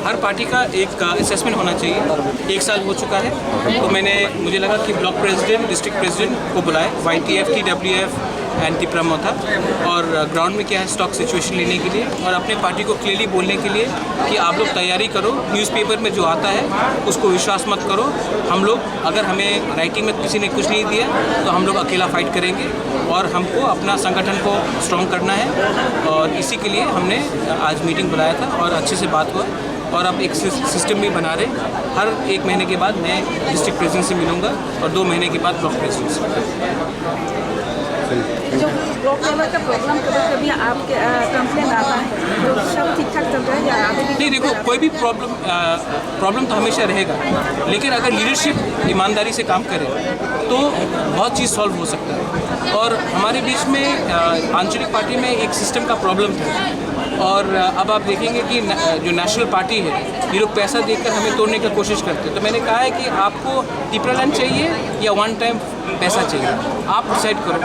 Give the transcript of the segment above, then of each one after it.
हर party का एक assessment होना चाहिए। 1 साल हो चुका है, तो मुझे लगा कि ब्लॉक प्रेसिडेंट, डिस्ट्रिक्ट प्रेसिडेंट को बुलाए, YTF, TWF एंड टिप्रामो था, और ग्राउंड में क्या है स्टॉक सिचुएशन लेने के लिए और अपने पार्टी को क्लियरली बोलने के लिए कि आप लोग तैयारी करो, न्यूज़पेपर में जो आता है उसको विश्वास मत करो। हम लोग, अगर हमें राइटिंग में किसी ने कुछ नहीं दिया तो हम लोग अकेला फाइट करेंगे और हमको अपना संगठन को स्ट्रॉन्ग करना है, और इसी के लिए हमने आज मीटिंग बुलाया था और अच्छे से बात हुआ। और अब एक सिस्टम भी बना रहे, हर 1 महीने के बाद मैं डिस्ट्रिक्ट प्रेसिडेंट से मिलूँगा और 2 महीने के बाद ब्लॉक प्रेसिडेंट से। जो ब्लॉक लेवल का प्रॉब्लम कभी आपके कंप्लेन आता है तो सब ठीक ठाक चल रहा है या आगे भी? नहीं, देखो, कोई भी प्रॉब्लम तो हमेशा रहेगा, लेकिन अगर लीडरशिप ईमानदारी से काम करे तो बहुत चीज़ सॉल्व हो सकता है। और हमारे बीच में आंचलिक पार्टी में एक सिस्टम का प्रॉब्लम था, और अब आप देखेंगे कि जो नेशनल पार्टी है ये लोग पैसा देकर हमें तोड़ने की कोशिश करते हैं। तो मैंने कहा है कि आपको टिप्रालैंड चाहिए या 1 टाइम पैसा चाहिए, आप डिसाइड करो।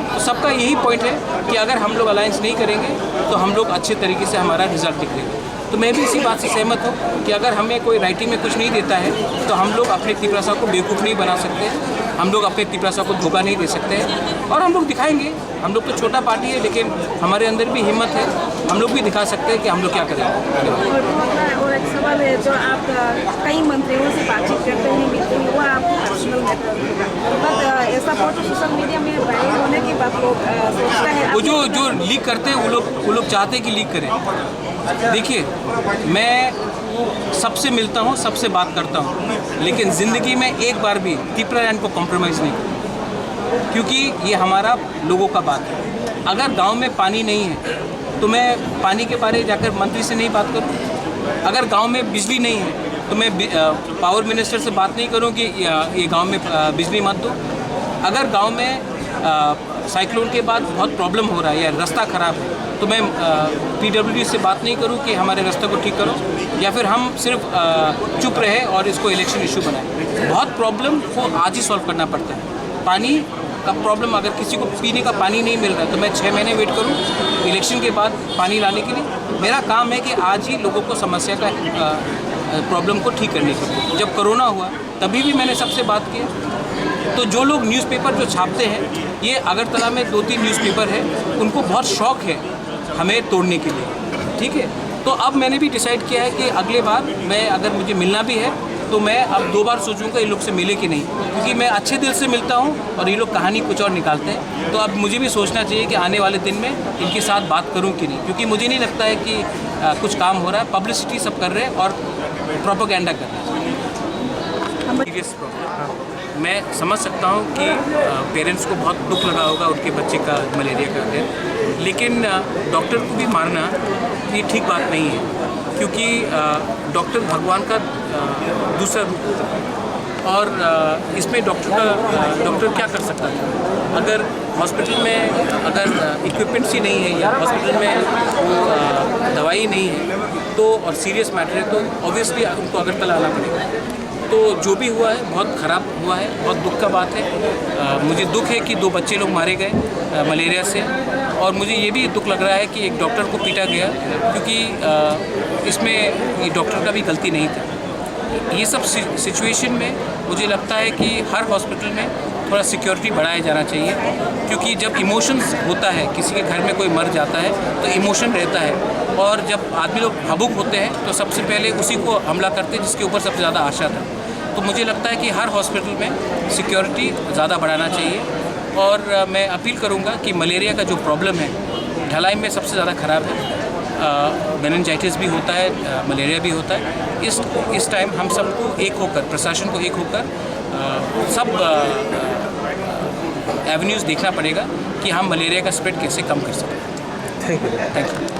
तो सबका यही पॉइंट है कि अगर हम लोग अलायंस नहीं करेंगे तो हम लोग अच्छे तरीके से हमारा रिजल्ट दिखाएंगे। तो मैं भी इसी बात से सहमत हूँ कि अगर हमें कोई राइटिंग में कुछ नहीं देता है तो हम लोग अपने तिपरासा को बेवकूफ़ नहीं बना सकते, हम लोग अपने तिपरासा को धोखा नहीं दे सकते हैं, और हम लोग दिखाएंगे। हम लोग तो छोटा पार्टी है, लेकिन हमारे अंदर भी हिम्मत है, हम लोग भी दिखा सकते हैं कि हम लोग क्या करेंगे। और एक सवाल है, जो आप कई मंत्रियों से बातचीत करते हैं, मिलते हैं, वो आपको पर्सनल मैटर, बट ऐसा फोटो सोशल मीडिया में वायरल होने के बाद लोग सोचता है वो जो लीक करते हैं वो लोग चाहते हैं कि लीक करें। देखिए, मैं सबसे मिलता हूँ, सबसे बात करता हूँ, लेकिन ज़िंदगी में एक बार भी तिपरालैंड को कॉम्प्रोमाइज़ नहीं करूँ, क्योंकि ये हमारा लोगों का बात है। अगर गांव में पानी नहीं है तो मैं पानी के बारे जाकर मंत्री से नहीं बात करूँ। अगर गांव में बिजली नहीं है तो मैं पावर मिनिस्टर से बात नहीं करूँ कि ये गांव में बिजली मत दो। अगर गांव में साइक्लोन के बाद बहुत प्रॉब्लम हो रहा है या रास्ता ख़राब है तो मैं PWD से बात नहीं करूं कि हमारे रास्ते को ठीक करो, या फिर हम सिर्फ चुप रहे और इसको इलेक्शन इशू बनाए। बहुत प्रॉब्लम को आज ही सॉल्व करना पड़ता है। पानी का प्रॉब्लम, अगर किसी को पीने का पानी नहीं मिल रहा है तो मैं 6 महीने वेट करूं इलेक्शन के बाद पानी लाने के लिए? मेरा काम है कि आज ही लोगों को समस्या का प्रॉब्लम को ठीक करने के। जब कोरोना हुआ तभी भी मैंने सबसे बात की। तो जो लोग न्यूज़पेपर जो छापते हैं, ये अगरतला में 2-3 न्यूज़पेपर है, उनको बहुत शौक है हमें तोड़ने के लिए, ठीक है। तो अब मैंने भी डिसाइड किया है कि अगले बार मैं, अगर मुझे मिलना भी है तो मैं अब 2 बार सोचूंगा इन लोग से मिले कि नहीं, क्योंकि मैं अच्छे दिल से मिलता हूँ और ये लोग कहानी कुछ और निकालते हैं। तो अब मुझे भी सोचना चाहिए कि आने वाले दिन में इनके साथ बात करूँ कि नहीं, क्योंकि मुझे नहीं लगता है कि कुछ काम हो रहा है। पब्लिसिटी सब कर रहे हैं और प्रोपेगेंडा कर रहे हैं। सीरियस प्रॉब्लम, मैं समझ सकता हूँ कि पेरेंट्स को बहुत दुख लगा होगा उनके बच्चे का मलेरिया का है, लेकिन डॉक्टर को भी मारना ये ठीक बात नहीं है, क्योंकि डॉक्टर भगवान का दूसरा रूप होता है। और इसमें डॉक्टर क्या कर सकता है? अगर हॉस्पिटल में अगर इक्विपमेंट्स ही नहीं है या हॉस्पिटल में वो दवाई नहीं है तो, और सीरियस मैटर है, तो ऑब्वियसली उनको अगरतला आना पड़ेगा। तो जो भी हुआ है बहुत ख़राब हुआ है, बहुत दुख का बात है। मुझे दुख है कि 2 बच्चे लोग मारे गए मलेरिया से, और मुझे ये भी दुख लग रहा है कि एक डॉक्टर को पीटा गया, क्योंकि इसमें ये डॉक्टर का भी गलती नहीं था। ये सब सिचुएशन में मुझे लगता है कि हर हॉस्पिटल में थोड़ा सिक्योरिटी बढ़ाया जाना चाहिए, क्योंकि जब इमोशंस होता है, किसी के घर में कोई मर जाता है तो इमोशन रहता है, और जब आदमी लोग भावुक होते हैं तो सबसे पहले उसी को हमला करते हैं जिसके ऊपर सबसे ज़्यादा आशा था। तो मुझे लगता है कि हर हॉस्पिटल में सिक्योरिटी ज़्यादा बढ़ाना चाहिए, और मैं अपील करूँगा कि मलेरिया का जो प्रॉब्लम है ढलाई में सबसे ज़्यादा ख़राब है। मेनिंजाइटिस भी होता है, मलेरिया भी होता है। इस टाइम हम सबको एक होकर, प्रशासन को एक होकर सब एवेन्यूज़ देखना पड़ेगा कि हम मलेरिया का स्प्रेड कैसे कम कर सकें। Thank you.